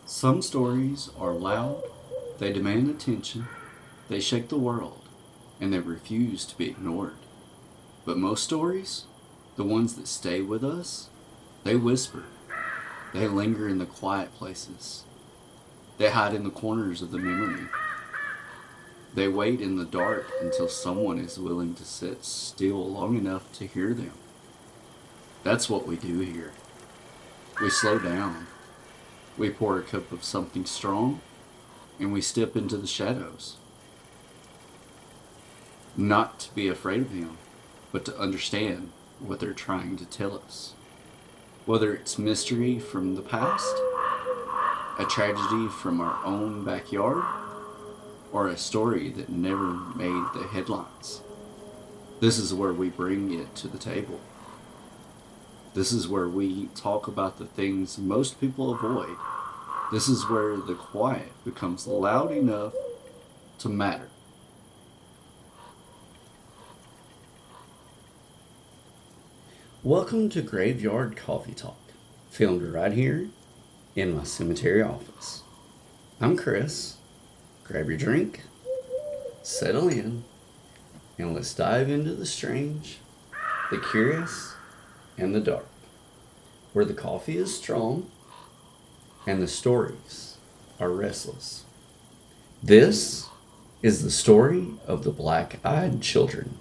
Some stories are loud, they demand attention, they shake the world, and they refuse to be ignored. But most stories, the ones that stay with us, they whisper, they linger in the quiet places, they hide in the corners of the memory. They wait in the dark until someone is willing to sit still long enough to hear them. That's what we do here. We slow down, we pour a cup of something strong, and we step into the shadows. Not to be afraid of them, but to understand what they're trying to tell us. Whether it's mystery from the past, a tragedy from our own backyard, or a story that never made the headlines. This is where we bring it to the table. This is where we talk about the things most people avoid. This is where the quiet becomes loud enough to matter. Welcome to Graveyard Coffee Talk, filmed right here in my cemetery office. I'm Chris. Grab your drink, settle in, and let's dive into the strange, the curious, and the dark, where the coffee is strong and the stories are restless. This is the story of the Black-Eyed Children,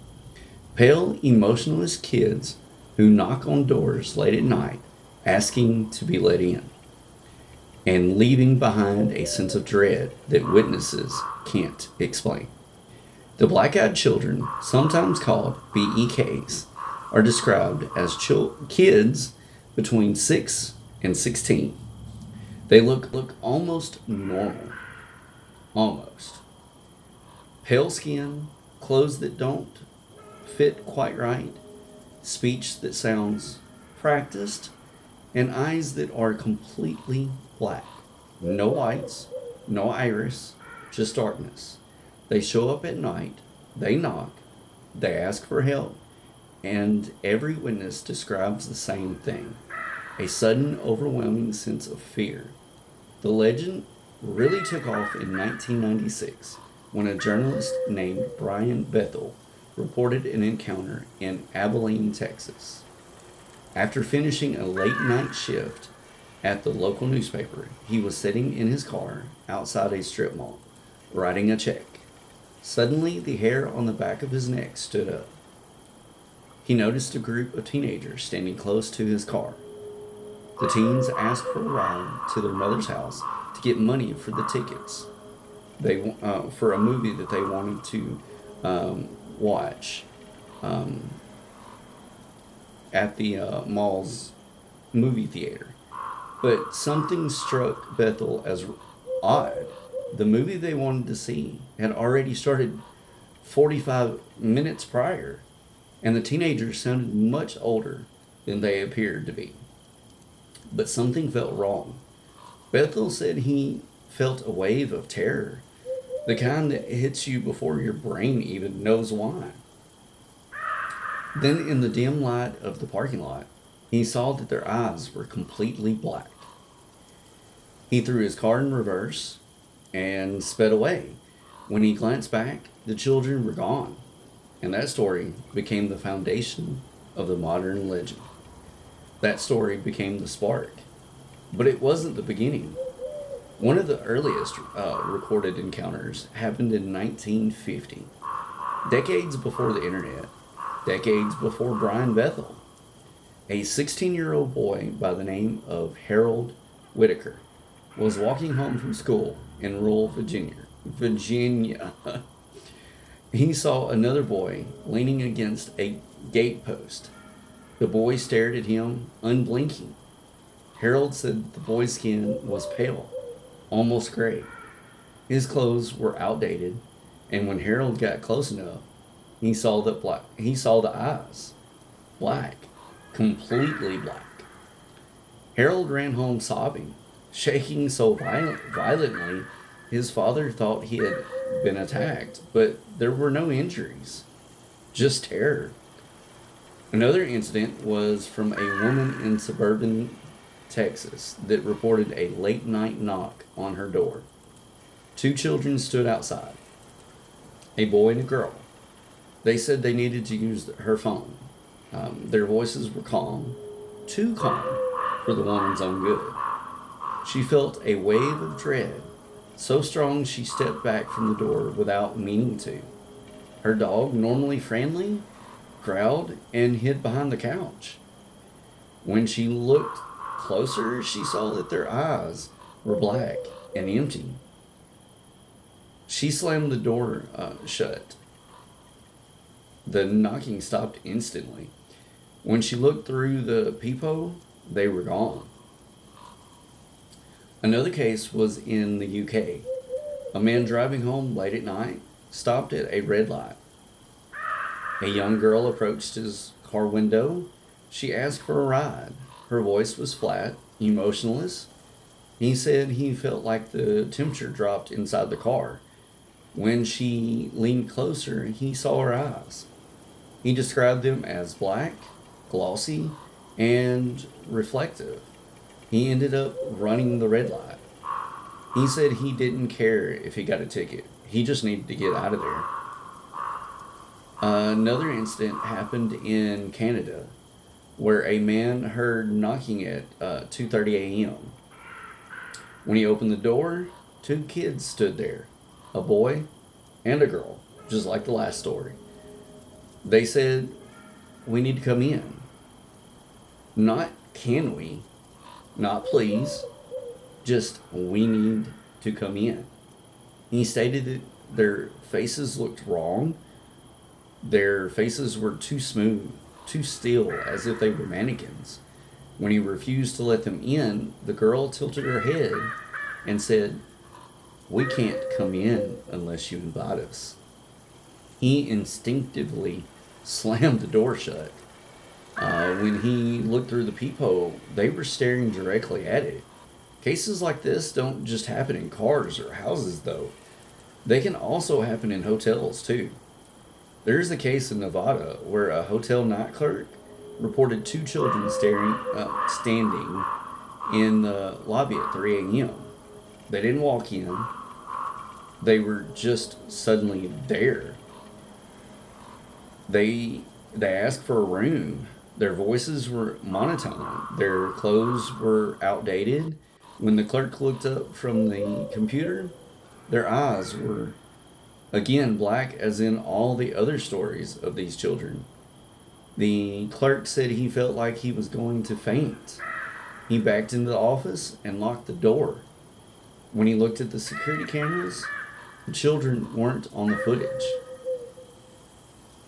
pale, emotionless kids who knock on doors late at night asking to be let in, and leaving behind a sense of dread that witnesses can't explain. The Black-Eyed Children, sometimes called BEKs, are described as kids between 6 and 16. They look almost normal. Almost. Pale skin, clothes that don't fit quite right, speech that sounds practiced, and eyes that are completely black. No lights, no iris, just darkness. They show up at night, they knock, they ask for help, and every witness describes the same thing: a sudden, overwhelming sense of fear. The legend really took off in 1996 when a journalist named Brian Bethel reported an encounter in Abilene, Texas. After finishing a late night shift at the local newspaper, he was sitting in his car outside a strip mall, writing a check. Suddenly, the hair on the back of his neck stood up. He noticed a group of teenagers standing close to his car. The teens asked for a ride to their mother's house to get money for the tickets for a movie that they wanted to watch at the mall's movie theater. But something struck Bethel as odd. The movie they wanted to see had already started 45 minutes prior, and the teenagers sounded much older than they appeared to be. But something felt wrong. Bethel said he felt a wave of terror, the kind that hits you before your brain even knows why. Then, in the dim light of the parking lot, he saw that their eyes were completely black. He threw his car in reverse and sped away. When he glanced back, the children were gone, and that story became the foundation of the modern legend. That story became the spark. But it wasn't the beginning. One of the earliest recorded encounters happened in 1950, decades before the internet, decades before Brian Bethel. A 16-year-old boy by the name of Harold Whitaker was walking home from school in rural Virginia. He saw another boy leaning against a gate post. The boy stared at him, unblinking. Harold said the boy's skin was pale, almost gray. His clothes were outdated, and when Harold got close enough, he saw the eyes, black, completely black. Harold ran home sobbing, shaking so violently his father thought he had been attacked, but there were no injuries, just terror. Another incident was from a woman in suburban Texas, that reported a late night knock on her door. Two children stood outside, a boy and a girl. They said they needed to use her phone. Their voices were calm, too calm for the woman's own good. She felt a wave of dread, so strong she stepped back from the door without meaning to. Her dog, normally friendly, growled and hid behind the couch. When she looked closer, she saw that their eyes were black and empty. She slammed the door shut. The knocking stopped instantly. When she looked through the peephole, they were gone. Another case was in the UK. A man driving home late at night stopped at a red light. A young girl approached his car window. She asked for a ride. Her voice was flat, emotionless. He said he felt like the temperature dropped inside the car. When she leaned closer, he saw her eyes. He described them as black, glossy, and reflective. He ended up running the red light. He said he didn't care if he got a ticket. He just needed to get out of there. Another incident happened in Canada where a man heard knocking at 2:30 a.m. When he opened the door, two kids stood there, a boy and a girl, just like the last story. They said, "We need to come in." Not "can we," not "please," just "we need to come in." He stated that their faces looked wrong. Their faces were too smooth, too still, as if they were mannequins. When he refused to let them in, the girl tilted her head and said, "We can't come in unless you invite us." He instinctively slammed the door shut. When he looked through the peephole, they were staring directly at it. Cases like this don't just happen in cars or houses, though. They can also happen in hotels, too. There's a case in Nevada where a hotel night clerk reported two children standing in the lobby at 3 a.m. They didn't walk in. They were just suddenly there. They asked for a room. Their voices were monotone. Their clothes were outdated. When the clerk looked up from the computer, their eyes were again black, as in all the other stories of these children. The clerk said he felt like he was going to faint. He backed into the office and locked the door. When he looked at the security cameras, the children weren't on the footage.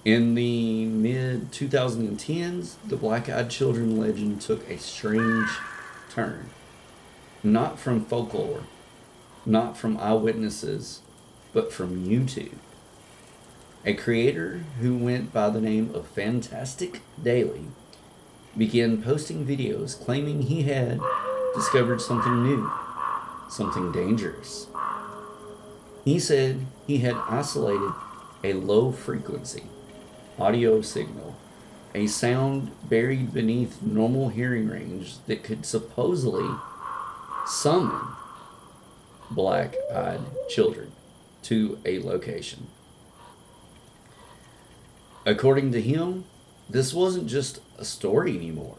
In the mid-2010s, the Black-Eyed Children legend took a strange turn. Not from folklore, not from eyewitnesses, but from YouTube. A creator who went by the name of Fantastic Daily began posting videos claiming he had discovered something new, something dangerous. He said he had isolated a low frequency audio signal, a sound buried beneath normal hearing range that could supposedly summon black-eyed children to a location. According to him, this wasn't just a story anymore.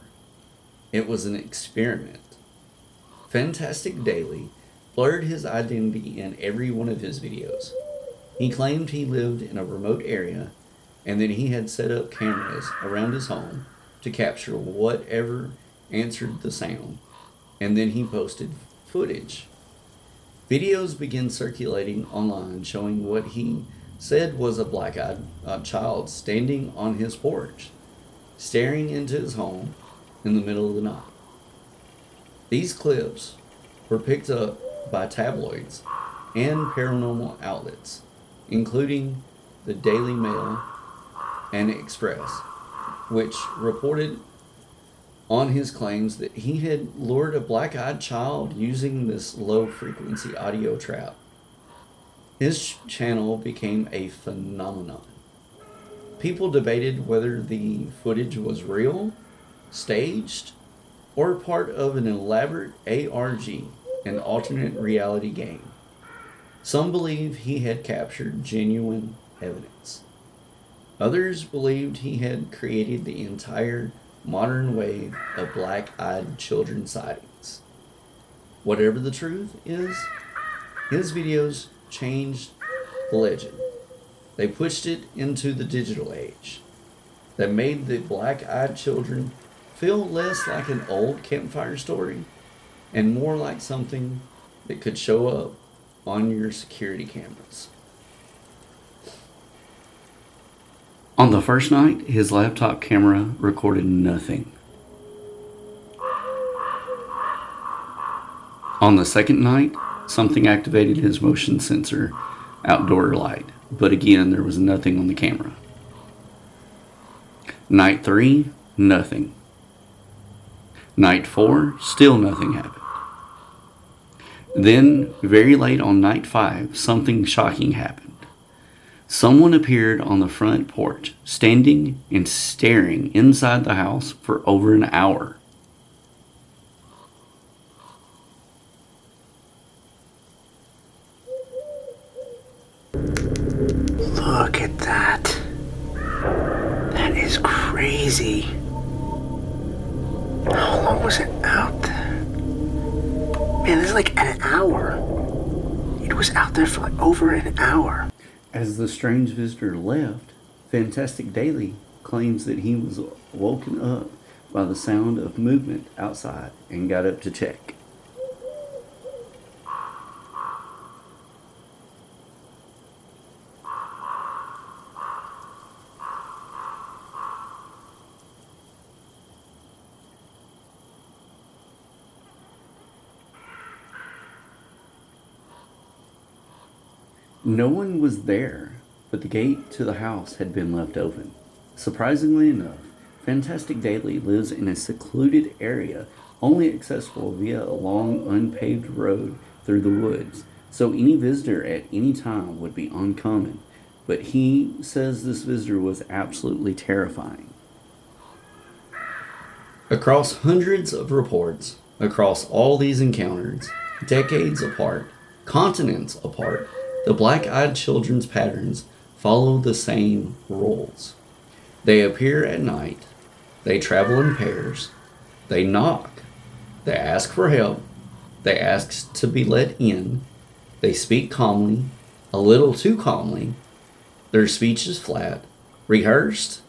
It was an experiment. Fantastic Daily blurred his identity in every one of his videos. He claimed he lived in a remote area and that he had set up cameras around his home to capture whatever answered the sound, and then he posted footage. Videos began circulating online showing what he said was a black-eyed child standing on his porch, staring into his home in the middle of the night. These clips were picked up by tabloids and paranormal outlets, including the Daily Mail and Express, which reported on his claims that he had lured a black-eyed child using this low-frequency audio trap. His channel became a phenomenon. People debated whether the footage was real, staged, or part of an elaborate ARG, an alternate reality game. Some believe he had captured genuine evidence. Others believed he had created the entire modern wave of black-eyed children sightings. Whatever the truth is, his videos changed the legend. They pushed it into the digital age. They made the black-eyed children feel less like an old campfire story and more like something that could show up on your security cameras. On the first night, his laptop camera recorded nothing. On the second night, something activated his motion sensor outdoor light, but again, there was nothing on the camera. Night 3, nothing. Night 4, still nothing happened. Then, very late on night 5, something shocking happened. Someone appeared on the front porch, standing and staring inside the house for over an hour. Look at that. That is crazy. How long was it out there? Man, this is like an hour. It was out there for like over an hour. As the strange visitor left, Fantastic Daily claims that he was woken up by the sound of movement outside and got up to check. No one was there, but the gate to the house had been left open. Surprisingly enough, Fantastic Daily lives in a secluded area only accessible via a long unpaved road through the woods, so any visitor at any time would be uncommon, but he says this visitor was absolutely terrifying. Across hundreds of reports, across all these encounters, decades apart, continents apart, the black-eyed children's patterns follow the same rules. They appear at night, they travel in pairs, they knock, they ask for help, they ask to be let in, they speak calmly, a little too calmly, their speech is flat, rehearsed,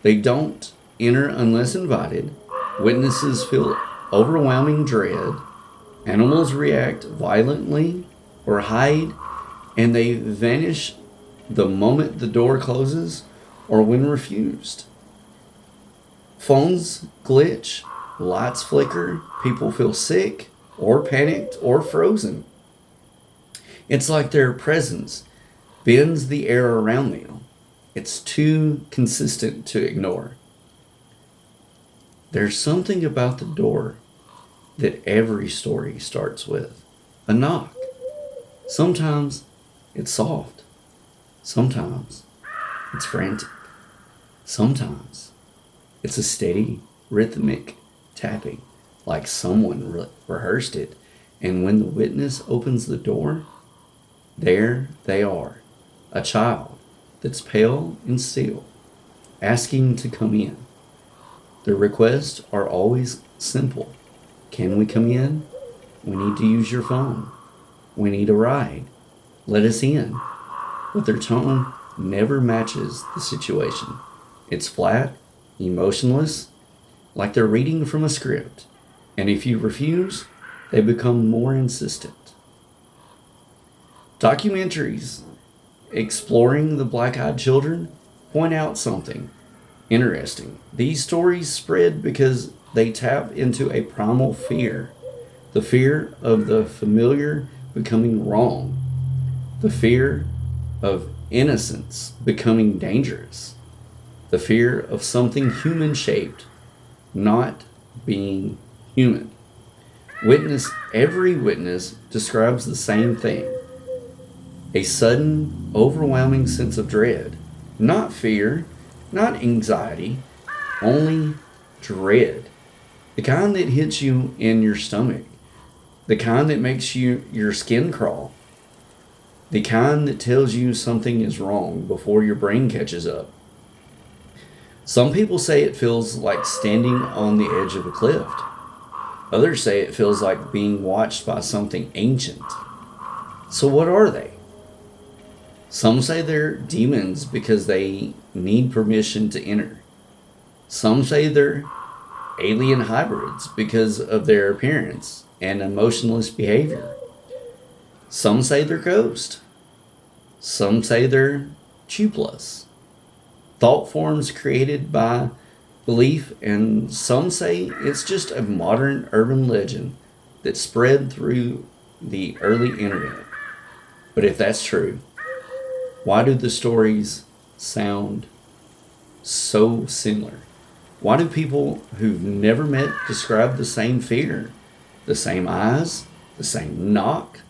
they don't enter unless invited, witnesses feel overwhelming dread, animals react violently or hide, and they vanish the moment the door closes or when refused. Phones glitch, lights flicker, people feel sick or panicked or frozen. It's like their presence bends the air around them. It's too consistent to ignore. There's something about the door that every story starts with. A knock. Sometimes it's soft. Sometimes it's frantic. Sometimes it's a steady, rhythmic tapping, like someone rehearsed it. And when the witness opens the door, there they are, a child that's pale and still, asking to come in. The requests are always simple. Can we come in? We need to use your phone. We need a ride. Let us in. But their tone never matches the situation. It's flat, emotionless, like they're reading from a script. And if you refuse, they become more insistent. Documentaries exploring the black-eyed children point out something interesting. These stories spread because they tap into a primal fear. The fear of the familiar becoming wrong. The fear of innocence becoming dangerous. The fear of something human-shaped not being human. Every witness describes the same thing. A sudden, overwhelming sense of dread. Not fear, not anxiety, only dread. The kind that hits you in your stomach. The kind that makes your skin crawl. The kind that tells you something is wrong before your brain catches up. Some people say it feels like standing on the edge of a cliff. Others say it feels like being watched by something ancient. So what are they? Some say they're demons because they need permission to enter. Some say they're alien hybrids because of their appearance and emotionless behavior. Some say they're ghosts. Some say they're Plus. Thought forms created by belief, and some say it's just a modern urban legend that spread through the early internet. But if that's true, why do the stories sound so similar? Why do people who've never met describe the same fear, the same eyes, the same knock?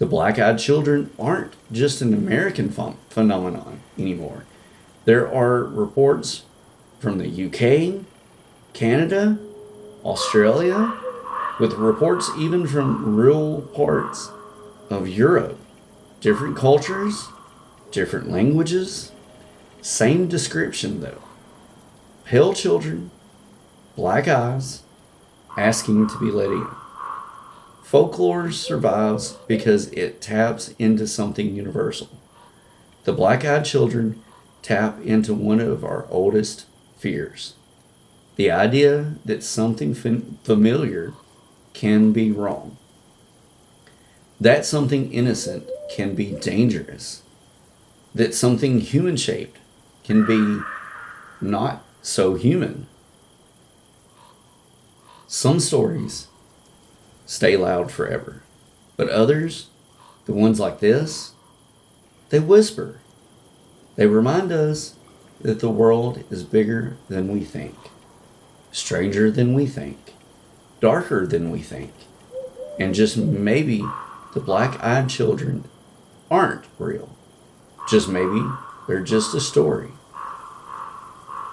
The black-eyed children aren't just an American phenomenon anymore. There are reports from the UK, Canada, Australia, with reports even from rural parts of Europe. Different cultures, different languages, same description though. Pale children, black eyes, asking to be let in. Folklore survives because it taps into something universal. The black-eyed children tap into one of our oldest fears. The idea that something familiar can be wrong. That something innocent can be dangerous. That something human-shaped can be not so human. Some stories stay loud forever, but others, the ones like this, they whisper. They remind us that the world is bigger than we think, stranger than we think, darker than we think, and just maybe the black-eyed children aren't real. Just maybe they're just a story.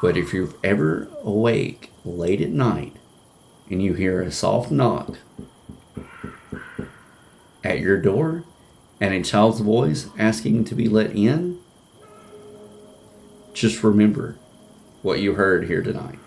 But if you're ever awake late at night and you hear a soft knock at your door and a child's voice asking to be let in, just remember what you heard here tonight.